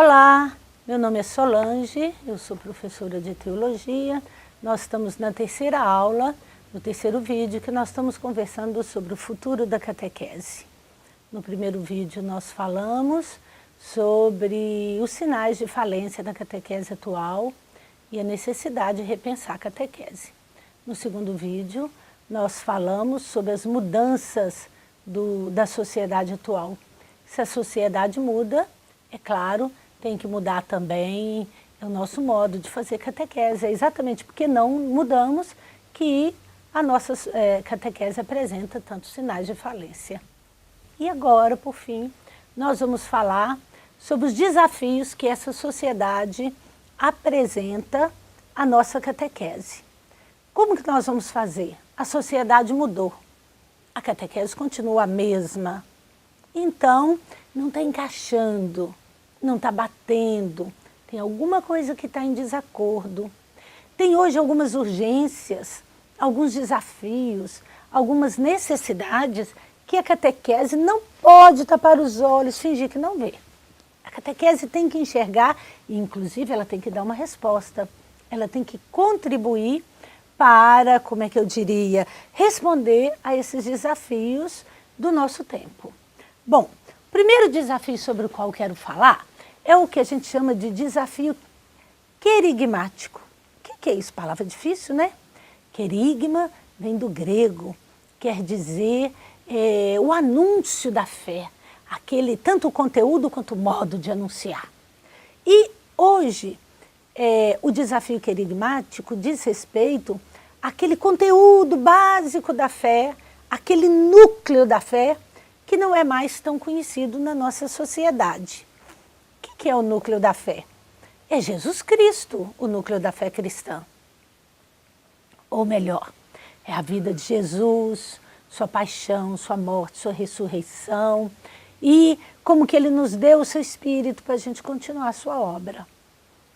Olá, meu nome é Solange, eu sou professora de teologia. Nós estamos na terceira aula, no terceiro vídeo, que nós estamos conversando sobre o futuro da catequese. No primeiro vídeo nós falamos sobre os sinais de falência da catequese atual e a necessidade de repensar a catequese. No segundo vídeo nós falamos sobre as mudanças da sociedade atual. Se a sociedade muda, é claro, tem que mudar também o nosso modo de fazer catequese. É exatamente porque não mudamos que a nossa catequese apresenta tantos sinais de falência. E agora, por fim, nós vamos falar sobre os desafios que essa sociedade apresenta à nossa catequese. Como que nós vamos fazer? A sociedade mudou, a catequese continua a mesma. Então, não está encaixando, não está batendo, tem alguma coisa que está em desacordo. Tem hoje algumas urgências, alguns desafios, algumas necessidades que a catequese não pode tapar os olhos, fingir que não vê. A catequese tem que enxergar e, inclusive, ela tem que dar uma resposta. Ela tem que contribuir para, como é que eu diria, responder a esses desafios do nosso tempo. Bom, o primeiro desafio sobre o qual eu quero falar é o que a gente chama de desafio querigmático. O que é isso? Palavra difícil, né? Querigma vem do grego, quer dizer o anúncio da fé, aquele tanto o conteúdo quanto o modo de anunciar. E hoje o desafio querigmático diz respeito àquele conteúdo básico da fé, aquele núcleo da fé que não é mais tão conhecido na nossa sociedade. O que é o núcleo da fé? É Jesus Cristo, o núcleo da fé cristã. Ou melhor, é a vida de Jesus, sua paixão, sua morte, sua ressurreição e como que ele nos deu o seu Espírito para a gente continuar a sua obra.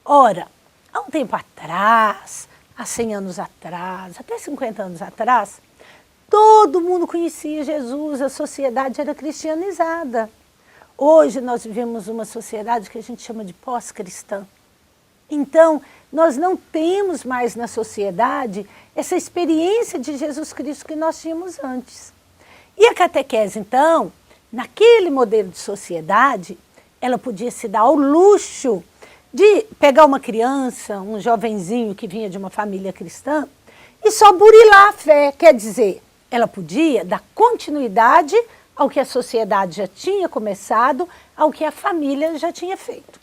Ora, há um tempo atrás, há 100 anos atrás, até 50 anos atrás, todo mundo conhecia Jesus, a sociedade era cristianizada. Hoje nós vivemos uma sociedade que a gente chama de pós-cristã. Então, nós não temos mais na sociedade essa experiência de Jesus Cristo que nós tínhamos antes. E a catequese, então, naquele modelo de sociedade, ela podia se dar ao luxo de pegar uma criança, um jovenzinho que vinha de uma família cristã e só burilar a fé, quer dizer, ela podia dar continuidade ao que a sociedade já tinha começado, ao que a família já tinha feito.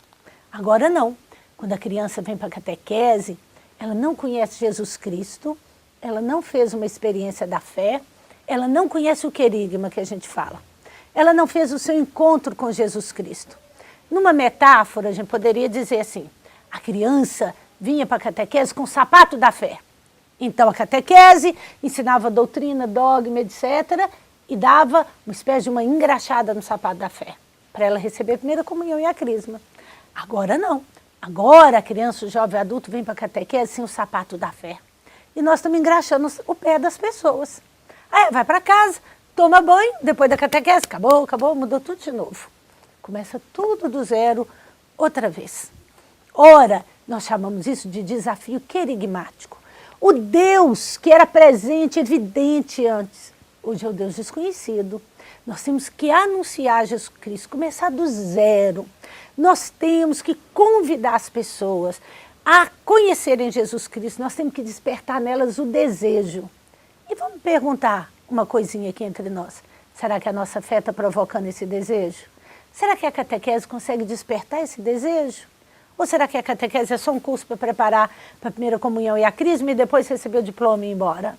Agora não. Quando a criança vem para a catequese, ela não conhece Jesus Cristo, ela não fez uma experiência da fé, ela não conhece o querigma que a gente fala. Ela não fez o seu encontro com Jesus Cristo. Numa metáfora, a gente poderia dizer assim, a criança vinha para a catequese com o sapato da fé. Então a catequese ensinava doutrina, dogma, etc., e dava uma espécie de uma engraxada no sapato da fé, para ela receber a primeira comunhão e a crisma. Agora não. Agora a criança, o jovem adulto vem para a catequese sem o sapato da fé. E nós estamos engraxando o pé das pessoas. Aí vai para casa, toma banho, depois da catequese, acabou, mudou tudo de novo. Começa tudo do zero outra vez. Ora, nós chamamos isso de desafio querigmático. O Deus que era presente, evidente antes, hoje é o Deus desconhecido. Nós temos que anunciar Jesus Cristo, começar do zero. Nós temos que convidar as pessoas a conhecerem Jesus Cristo. Nós temos que despertar nelas o desejo. E vamos perguntar uma coisinha aqui entre nós. Será que a nossa fé está provocando esse desejo? Será que a catequese consegue despertar esse desejo? Ou será que a catequese é só um curso para preparar para a primeira comunhão e a crisma e depois receber o diploma e ir embora?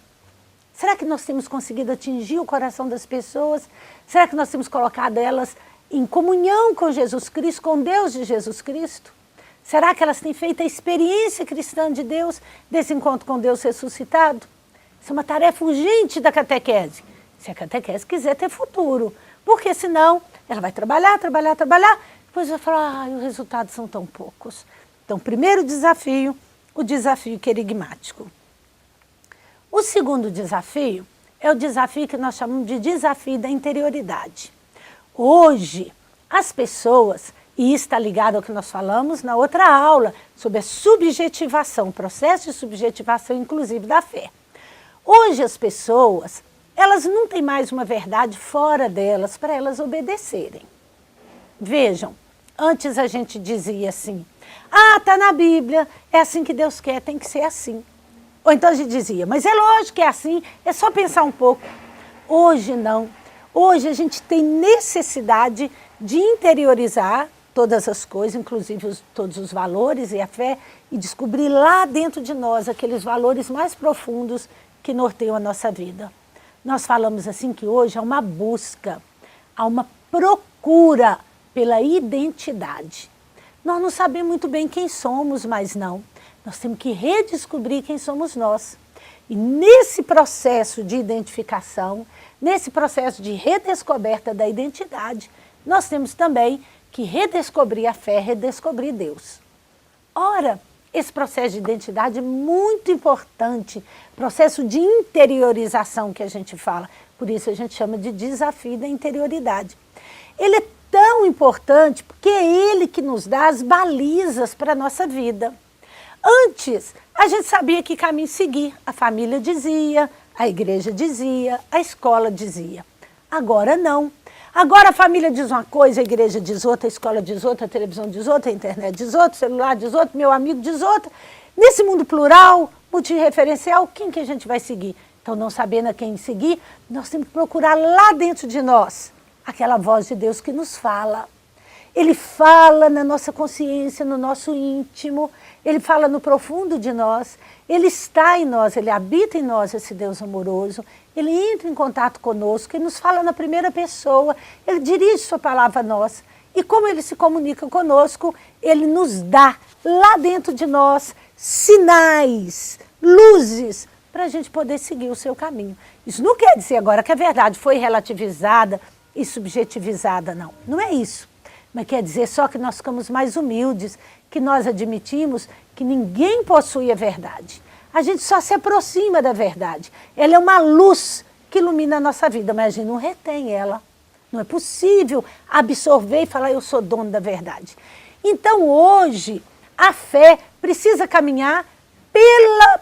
Será que nós temos conseguido atingir o coração das pessoas? Será que nós temos colocado elas em comunhão com Jesus Cristo, com Deus de Jesus Cristo? Será que elas têm feito a experiência cristã de Deus, desse encontro com Deus ressuscitado? Isso é uma tarefa urgente da catequese, se a catequese quiser ter futuro. Porque senão ela vai trabalhar, depois vai falar, os resultados são tão poucos. Então, primeiro desafio, o desafio querigmático. O segundo desafio é o desafio que nós chamamos de desafio da interioridade. Hoje, as pessoas E está ligado ao que nós falamos na outra aula, sobre a subjetivação, o processo de subjetivação, inclusive, da fé. Hoje as pessoas, elas não têm mais uma verdade fora delas para elas obedecerem. Vejam, antes a gente dizia assim, está na Bíblia, é assim que Deus quer, tem que ser assim. Ou então a gente dizia, mas é lógico que é assim, é só pensar um pouco. Hoje não. Hoje a gente tem necessidade de interiorizar todas as coisas, inclusive todos os valores e a fé, e descobrir lá dentro de nós aqueles valores mais profundos que norteiam a nossa vida. Nós falamos assim que hoje há uma busca, há uma procura pela identidade. Nós não sabemos muito bem quem somos, mas não. Nós temos que redescobrir quem somos nós. E nesse processo de identificação, nesse processo de redescoberta da identidade, nós temos também que redescobrir a fé, redescobrir Deus. Ora, esse processo de identidade é muito importante, processo de interiorização que a gente fala, por isso a gente chama de desafio da interioridade. Ele é tão importante porque é ele que nos dá as balizas para a nossa vida. Antes, a gente sabia que caminho seguir, a família dizia, a igreja dizia, a escola dizia. Agora não. Agora a família diz uma coisa, a igreja diz outra, a escola diz outra, a televisão diz outra, a internet diz outra, o celular diz outra, meu amigo diz outra. Nesse mundo plural, multirreferencial, quem que a gente vai seguir? Então, não sabendo a quem seguir, nós temos que procurar lá dentro de nós aquela voz de Deus que nos fala. Ele fala na nossa consciência, no nosso íntimo, ele fala no profundo de nós, ele está em nós, ele habita em nós, esse Deus amoroso, ele entra em contato conosco, ele nos fala na primeira pessoa, ele dirige sua palavra a nós. E como ele se comunica conosco, ele nos dá lá dentro de nós sinais, luzes, para a gente poder seguir o seu caminho. Isso não quer dizer agora que a verdade foi relativizada e subjetivizada, não. Não é isso. Mas quer dizer só que nós ficamos mais humildes, que nós admitimos que ninguém possui a verdade. A gente só se aproxima da verdade. Ela é uma luz que ilumina a nossa vida, mas a gente não retém ela. Não é possível absorver e falar, eu sou dono da verdade. Então hoje, a fé precisa caminhar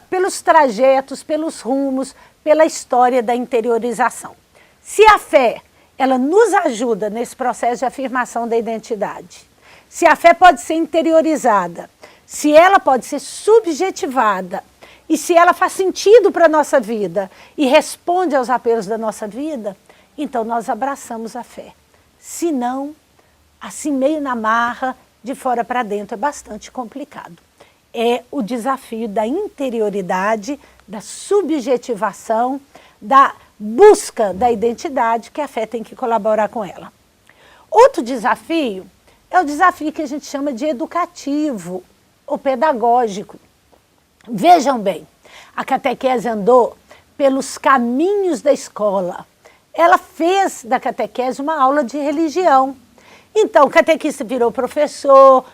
pelos trajetos, pelos rumos, pela história da interiorização. Se a fé ela nos ajuda nesse processo de afirmação da identidade, se a fé pode ser interiorizada, se ela pode ser subjetivada, e se ela faz sentido para a nossa vida e responde aos apelos da nossa vida, então nós abraçamos a fé. Se não, assim meio na marra, de fora para dentro, é bastante complicado. É o desafio da interioridade, da subjetivação, da busca da identidade, que a fé tem que colaborar com ela. Outro desafio é o desafio que a gente chama de educativo ou pedagógico. Vejam bem, a catequese andou pelos caminhos da escola. Ela fez da catequese uma aula de religião. Então, o catequista virou professor,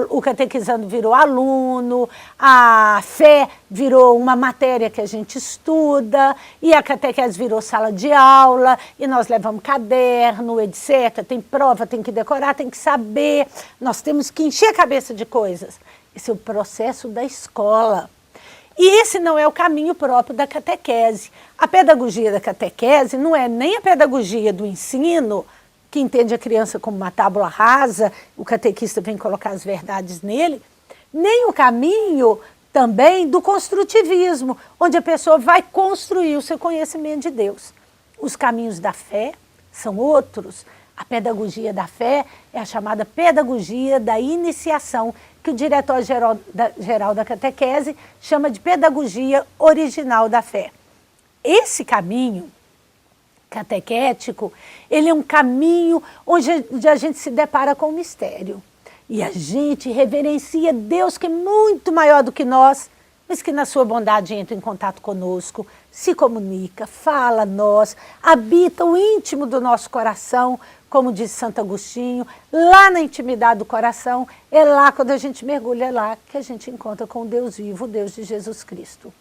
o catequizando virou aluno, a fé virou uma matéria que a gente estuda, e a catequese virou sala de aula, e nós levamos caderno, etc. Tem prova, tem que decorar, tem que saber, nós temos que encher a cabeça de coisas. Esse é o processo da escola. E esse não é o caminho próprio da catequese. A pedagogia da catequese não é nem a pedagogia do ensino, que entende a criança como uma tábua rasa, o catequista vem colocar as verdades nele, nem o caminho também do construtivismo, onde a pessoa vai construir o seu conhecimento de Deus. Os caminhos da fé são outros. A pedagogia da fé é a chamada pedagogia da iniciação, que o diretor-geral da catequese chama de pedagogia original da fé. Esse caminho catequético, ele é um caminho onde a gente se depara com o mistério. E a gente reverencia Deus, que é muito maior do que nós, mas que na sua bondade entra em contato conosco, se comunica, fala a nós, habita o íntimo do nosso coração, como diz Santo Agostinho, lá na intimidade do coração, é lá quando a gente mergulha, é lá que a gente encontra com o Deus vivo, o Deus de Jesus Cristo.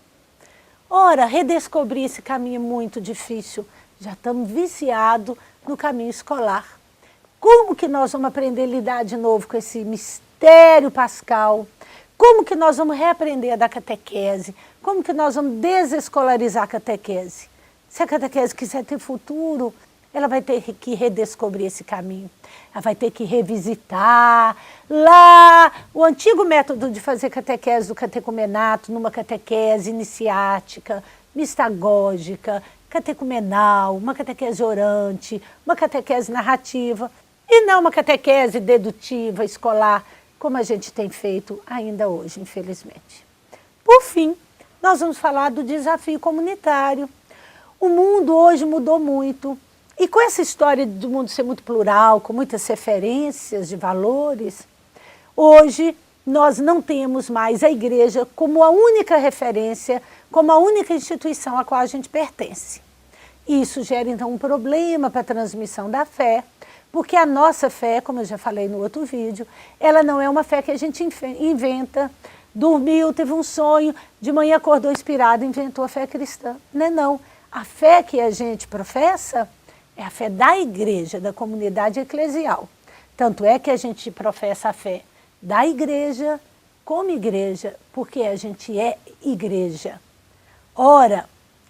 Ora, redescobrir esse caminho é muito difícil. Já estamos viciados no caminho escolar. Como que nós vamos aprender a lidar de novo com esse mistério pascal? Como que nós vamos reaprender a dar catequese? Como que nós vamos desescolarizar a catequese? Se a catequese quiser ter futuro, ela vai ter que redescobrir esse caminho. Ela vai ter que revisitar lá o antigo método de fazer catequese do catecumenato, numa catequese iniciática, mistagógica, catecumenal, uma catequese orante, uma catequese narrativa, e não uma catequese dedutiva, escolar, como a gente tem feito ainda hoje, infelizmente. Por fim, nós vamos falar do desafio comunitário. O mundo hoje mudou muito, e com essa história do mundo ser muito plural, com muitas referências de valores, hoje nós não temos mais a igreja como a única referência, como a única instituição a qual a gente pertence. Isso gera então um problema para a transmissão da fé, porque a nossa fé, como eu já falei no outro vídeo, ela não é uma fé que a gente inventa, dormiu, teve um sonho, de manhã acordou inspirado, inventou a fé cristã. Não é não. A fé que a gente professa é a fé da igreja, da comunidade eclesial. Tanto é que a gente professa a fé da igreja como igreja, porque a gente é igreja. Ora,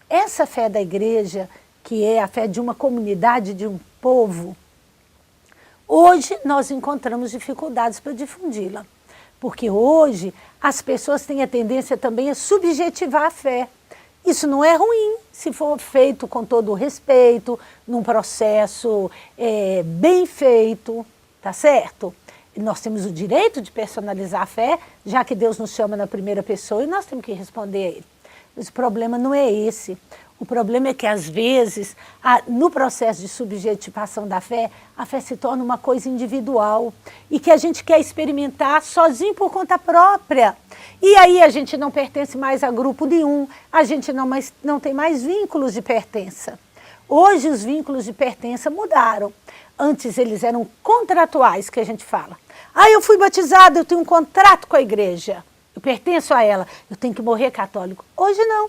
essa fé da igreja, que é a fé de uma comunidade, de um povo, hoje nós encontramos dificuldades para difundi-la. Porque hoje as pessoas têm a tendência também a subjetivar a fé. Isso não é ruim, se for feito com todo o respeito, num processo bem feito, tá certo? E nós temos o direito de personalizar a fé, já que Deus nos chama na primeira pessoa e nós temos que responder a Ele. Mas o problema não é esse. O problema é que, às vezes, no processo de subjetivação da fé, a fé se torna uma coisa individual e que a gente quer experimentar sozinho por conta própria. E aí a gente não pertence mais a grupo nenhum, a gente não tem mais vínculos de pertença. Hoje os vínculos de pertença mudaram. Antes eles eram contratuais, que a gente fala. Eu fui batizado, eu tenho um contrato com a igreja, eu pertenço a ela, eu tenho que morrer católico. Hoje não.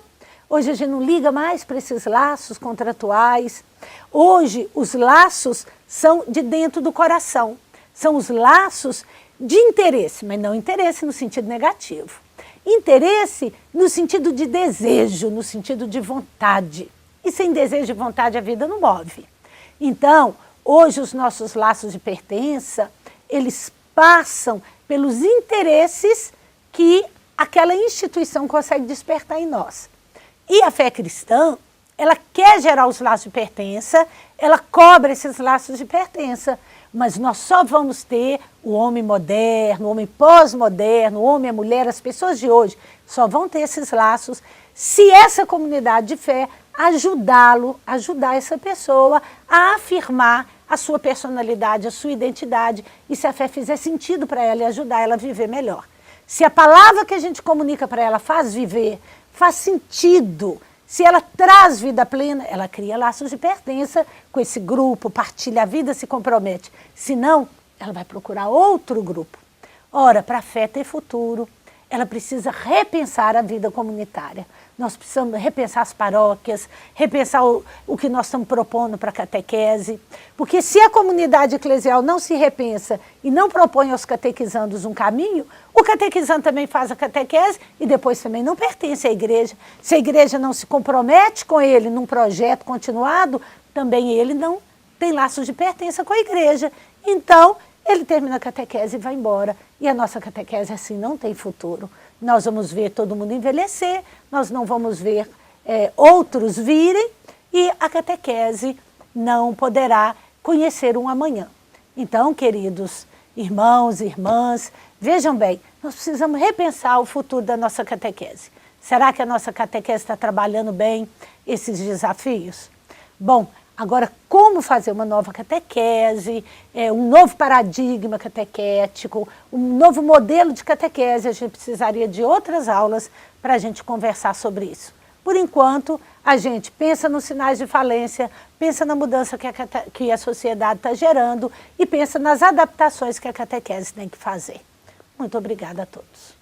Hoje a gente não liga mais para esses laços contratuais. Hoje os laços são de dentro do coração. São os laços de interesse, mas não interesse no sentido negativo. Interesse no sentido de desejo, no sentido de vontade. E sem desejo e vontade a vida não move. Então, hoje os nossos laços de pertença, eles passam pelos interesses que aquela instituição consegue despertar em nós. E a fé cristã, ela quer gerar os laços de pertença, ela cobra esses laços de pertença, mas nós só vamos ter o homem moderno, o homem pós-moderno, o homem e a mulher, as pessoas de hoje, só vão ter esses laços se essa comunidade de fé ajudar essa pessoa a afirmar a sua personalidade, a sua identidade, e se a fé fizer sentido para ela e ajudar ela a viver melhor. Se a palavra que a gente comunica para ela faz viver, faz sentido, se ela traz vida plena, ela cria laços de pertença com esse grupo, partilha a vida, se compromete. Se não, ela vai procurar outro grupo. Ora, para a fé ter futuro, ela precisa repensar a vida comunitária. Nós precisamos repensar as paróquias, repensar o que nós estamos propondo para a catequese, porque se a comunidade eclesial não se repensa e não propõe aos catequizandos um caminho, o catequizando também faz a catequese e depois também não pertence à igreja. Se a igreja não se compromete com ele num projeto continuado, também ele não tem laços de pertença com a igreja. Então, ele termina a catequese e vai embora. E a nossa catequese assim não tem futuro. Nós vamos ver todo mundo envelhecer, nós não vamos ver outros virem e a catequese não poderá conhecer um amanhã. Então, queridos irmãos e irmãs, vejam bem, nós precisamos repensar o futuro da nossa catequese. Será que a nossa catequese está trabalhando bem esses desafios? Bom, agora, como fazer uma nova catequese, um novo paradigma catequético, um novo modelo de catequese, a gente precisaria de outras aulas para a gente conversar sobre isso. Por enquanto, a gente pensa nos sinais de falência, pensa na mudança que a sociedade está gerando e pensa nas adaptações que a catequese tem que fazer. Muito obrigada a todos.